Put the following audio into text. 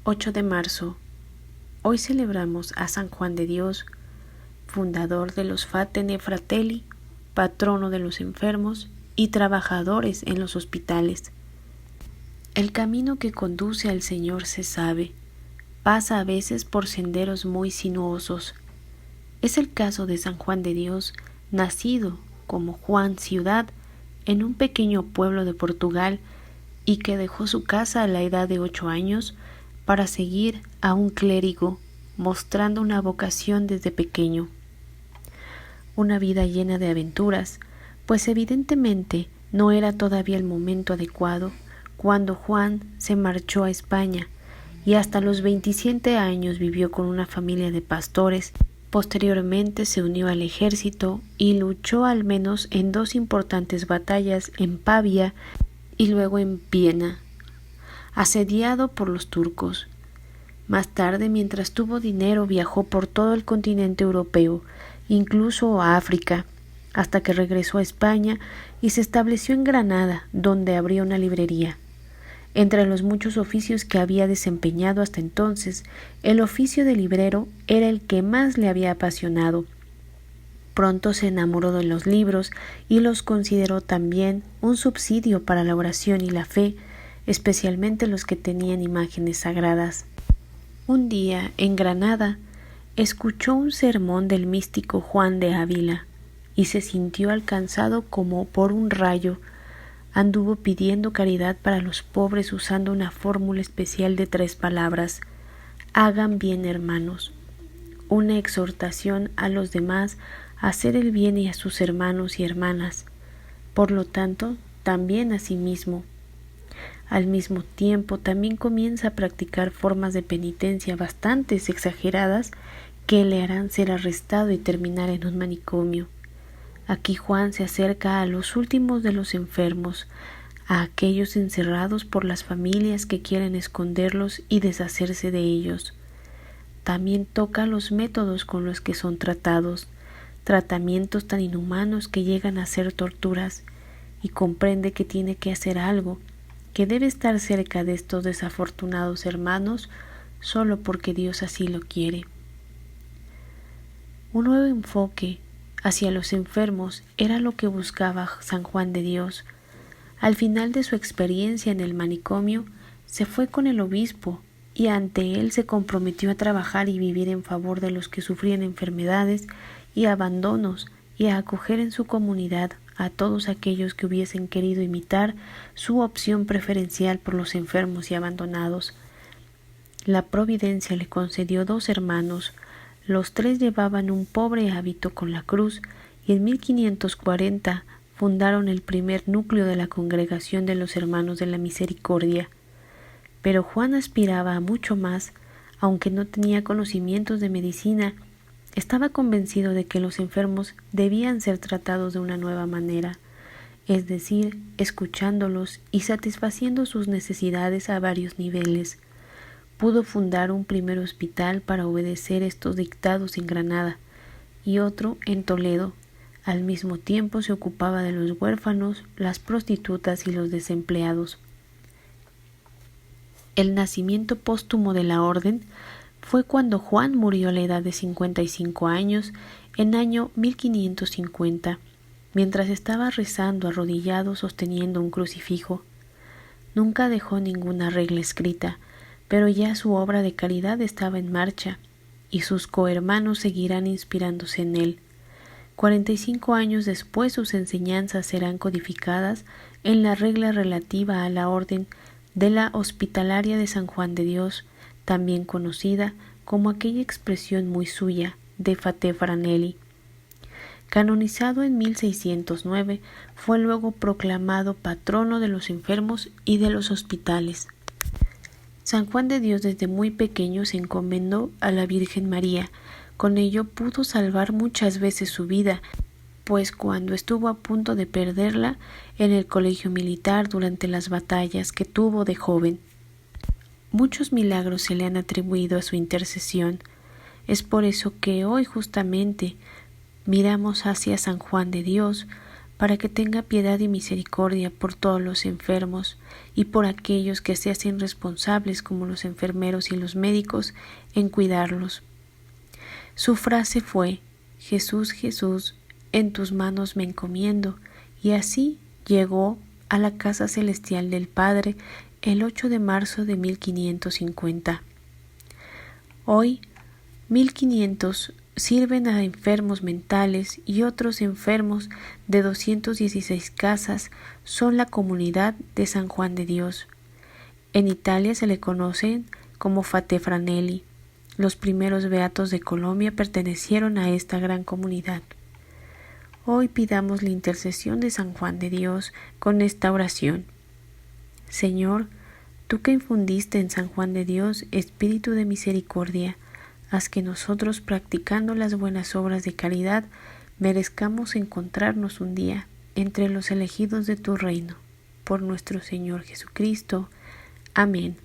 8 de marzo. Hoy celebramos a San Juan de Dios, fundador de los Fatene Fratelli, patrono de los enfermos y trabajadores en los hospitales. El camino que conduce al Señor se sabe, pasa a veces por senderos muy sinuosos. Es el caso de San Juan de Dios, nacido como Juan Ciudad en un pequeño pueblo de Portugal y que dejó su casa a la edad de 8 años para seguir a un clérigo, mostrando una vocación desde pequeño. Una vida llena de aventuras, pues evidentemente no era todavía el momento adecuado cuando Juan se marchó a España y hasta los 27 años vivió con una familia de pastores. Posteriormente se unió al ejército y luchó al menos en 2 importantes batallas en Pavía y luego en Viena, asediado por los turcos. Más tarde, mientras tuvo dinero, viajó por todo el continente europeo, incluso a África, hasta que regresó a España y se estableció en Granada, donde abrió una librería. Entre los muchos oficios que había desempeñado hasta entonces, el oficio de librero era el que más le había apasionado. Pronto se enamoró de los libros y los consideró también un subsidio para la oración y la fe, especialmente los que tenían imágenes sagradas. Un día, en Granada, escuchó un sermón del místico Juan de Ávila y se sintió alcanzado como por un rayo. Anduvo pidiendo caridad para los pobres usando una fórmula especial de 3 palabras: hagan bien, hermanos, una exhortación a los demás a hacer el bien y a sus hermanos y hermanas, por lo tanto, también a sí mismo. Al mismo tiempo, también comienza a practicar formas de penitencia bastante exageradas que le harán ser arrestado y terminar en un manicomio. Aquí Juan se acerca a los últimos de los enfermos, a aquellos encerrados por las familias que quieren esconderlos y deshacerse de ellos. También toca los métodos con los que son tratados, tratamientos tan inhumanos que llegan a ser torturas, y comprende que tiene que hacer algo, que debe estar cerca de estos desafortunados hermanos solo porque Dios así lo quiere. Un nuevo enfoque hacia los enfermos era lo que buscaba San Juan de Dios. Al final de su experiencia en el manicomio, se fue con el obispo y ante él se comprometió a trabajar y vivir en favor de los que sufrían enfermedades y abandonos y a acoger en su comunidad a todos aquellos que hubiesen querido imitar su opción preferencial por los enfermos y abandonados. La providencia le concedió 2 hermanos. Los 3 llevaban un pobre hábito con la cruz y en 1540 fundaron el primer núcleo de la Congregación de los Hermanos de la Misericordia. Pero Juan aspiraba a mucho más, aunque no tenía conocimientos de medicina. Estaba convencido de que los enfermos debían ser tratados de una nueva manera, es decir, escuchándolos y satisfaciendo sus necesidades a varios niveles. Pudo fundar un primer hospital para obedecer estos dictados en Granada y otro en Toledo. Al mismo tiempo se ocupaba de los huérfanos, las prostitutas y los desempleados. El nacimiento póstumo de la orden fue cuando Juan murió a la edad de 55 años, en año 1550, mientras estaba rezando arrodillado sosteniendo un crucifijo. Nunca dejó ninguna regla escrita, pero ya su obra de caridad estaba en marcha, y sus cohermanos seguirán inspirándose en él. 45 años después sus enseñanzas serán codificadas en la regla relativa a la orden de la Hospitalaria de San Juan de Dios, también conocida como aquella expresión muy suya de Fate Franelli. Canonizado en 1609, fue luego proclamado patrono de los enfermos y de los hospitales. San Juan de Dios desde muy pequeño se encomendó a la Virgen María. Con ello pudo salvar muchas veces su vida, pues cuando estuvo a punto de perderla en el colegio militar durante las batallas que tuvo de joven. Muchos milagros se le han atribuido a su intercesión. Es por eso que hoy justamente miramos hacia San Juan de Dios para que tenga piedad y misericordia por todos los enfermos y por aquellos que se hacen responsables como los enfermeros y los médicos en cuidarlos. Su frase fue: Jesús, Jesús, en tus manos me encomiendo, y así llegó a la casa celestial del Padre el 8 de marzo de 1550. Hoy, 1500 sirven a enfermos mentales y otros enfermos de 216 casas son la comunidad de San Juan de Dios. En Italia se le conocen como Frate Franelli. Los primeros beatos de Colombia pertenecieron a esta gran comunidad. Hoy pidamos la intercesión de San Juan de Dios con esta oración. Señor, tú que infundiste en San Juan de Dios espíritu de misericordia, haz que nosotros, practicando las buenas obras de caridad, merezcamos encontrarnos un día entre los elegidos de tu reino. Por nuestro Señor Jesucristo. Amén.